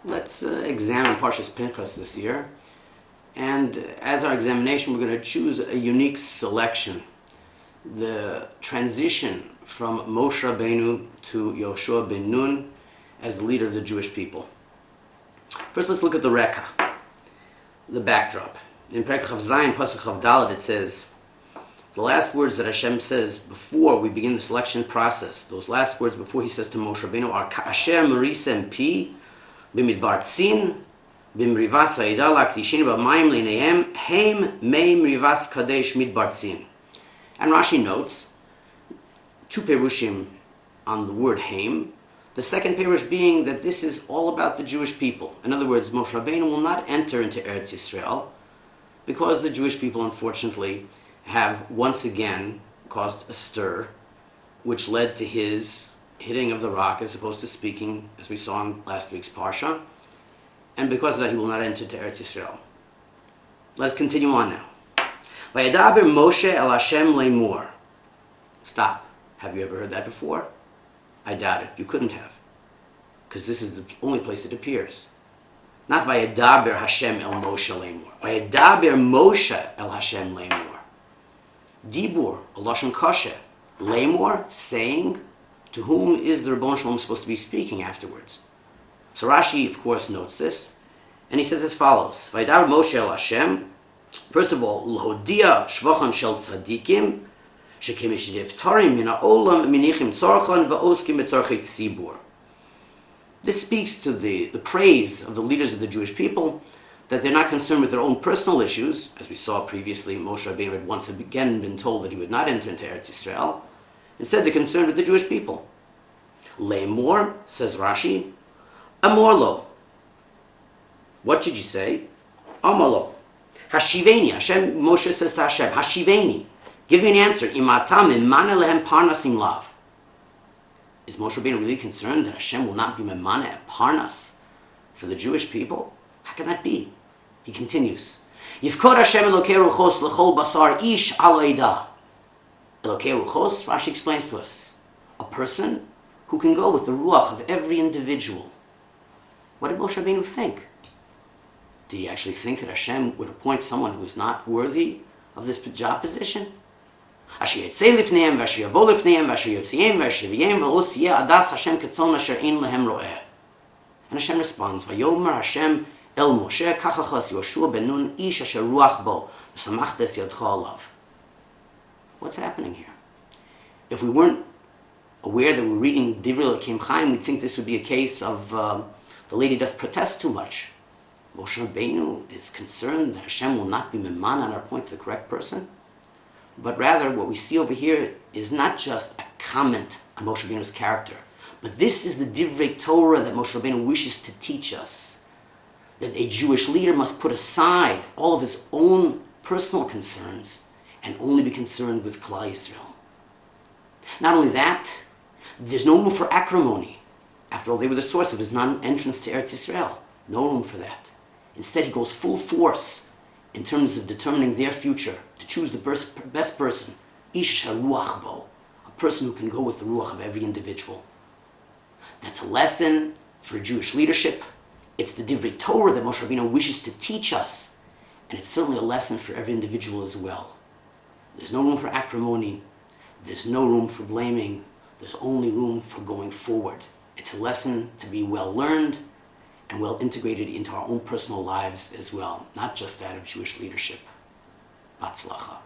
Let's examine Parshas Pinchas this year. And as our examination, we're going to choose a unique selection. The transition from Moshe Rabbeinu to Yoshua ben Nun as the leader of the Jewish people. First, let's look at the Reka, the backdrop. In Perek Chav Zayin, Pasuk Chav Daled, it says, the last words that Hashem says before we begin the selection process, those last words before he says to Moshe Rabbeinu are Ka'asher Marisem Pi B'midbar Tzin B'mrivas Ha'ida La'kdishin B'mayim L'neihem Heim Mei Mrivas Kadesh Midbar Tzin. And Rashi notes two perushim on the word Heim. The second perush being that this is all about the Jewish people. In other words, Moshe Rabbeinu will not enter into Eretz Yisrael because the Jewish people, unfortunately, have once again caused a stir, which led to his hitting of the rock as opposed to speaking, as we saw in last week's Parsha. And because of that, he will not enter into Eretz Yisrael. Let us continue on now. Vayedaber Moshe el Hashem le'mor. Stop. Have you ever heard that before? I doubt it. You couldn't have. Because this is the only place it appears. Not Vayedaber Hashem el Moshe le'mor. Vayedaber Moshe el Hashem le'mor. Dibur, a lashon kashe. Le'mor, saying, to whom is the Ribbon Shalom supposed to be speaking afterwards? So Rashi, of course, notes this. And he says as follows. Vayedaber Moshe el Hashem. First of all, l'hodia shvachon shel tzadikim, shekemish devtarim min ha'olam minichim tzorchon va'oskim b'tzorchei tzibur. This speaks to the praise of the leaders of the Jewish people, that they're not concerned with their own personal issues. As we saw previously, Moshe Rabbeinu had once again been told that he would not enter into Eretz Yisrael. Instead, they're concerned with the Jewish people. Le'mor, says Rashi, amorlo. What should you say? Amorlo. Hashiveni, Hashem, Moshe says to Hashem, Hashiveni, give me an answer. Imatam imane lehem parnasim lav. Is Moshe Rabbeinu really concerned that Hashem will not be memane a parnas for the Jewish people? How can that be? He continues, Yifkod Hashem elokei ruchos lechol basar ish al eidah. Elokei ruchos, Rashi explains to us, a person who can go with the ruach of every individual. What did Moshe Rabbeinu think? Did he actually think that Hashem would appoint someone who is not worthy of this job position? And Hashem responds, Vayomer Hashem el Moshe kachachas Yoshua ben Nun ish asher ruach bo v'samachtes yadcha alav. What's happening here? If we weren't aware that we're reading Divrei Elokim Chaim, we'd think this would be a case of the lady doth protest too much. Moshe Rabbeinu is concerned that Hashem will not be meman on our point to the correct person. But rather, what we see over here is not just a comment on Moshe Rabbeinu's character, but this is the Divrei Torah that Moshe Rabbeinu wishes to teach us. That a Jewish leader must put aside all of his own personal concerns and only be concerned with Klal Yisrael. Not only that, there's no room for acrimony. After all, they were the source of his non-entrance to Eretz Yisrael. No room for that. Instead, he goes full force in terms of determining their future, to choose the best person, ish haruach bo, a person who can go with the ruach of every individual. That's a lesson for Jewish leadership. It's the Divrei Torah that Moshe Rabbeinu wishes to teach us, and it's certainly a lesson for every individual as well. There's no room for acrimony. There's no room for blaming. There's only room for going forward. It's a lesson to be well learned and well integrated into our own personal lives as well, not just that of Jewish leadership. Batzlacha.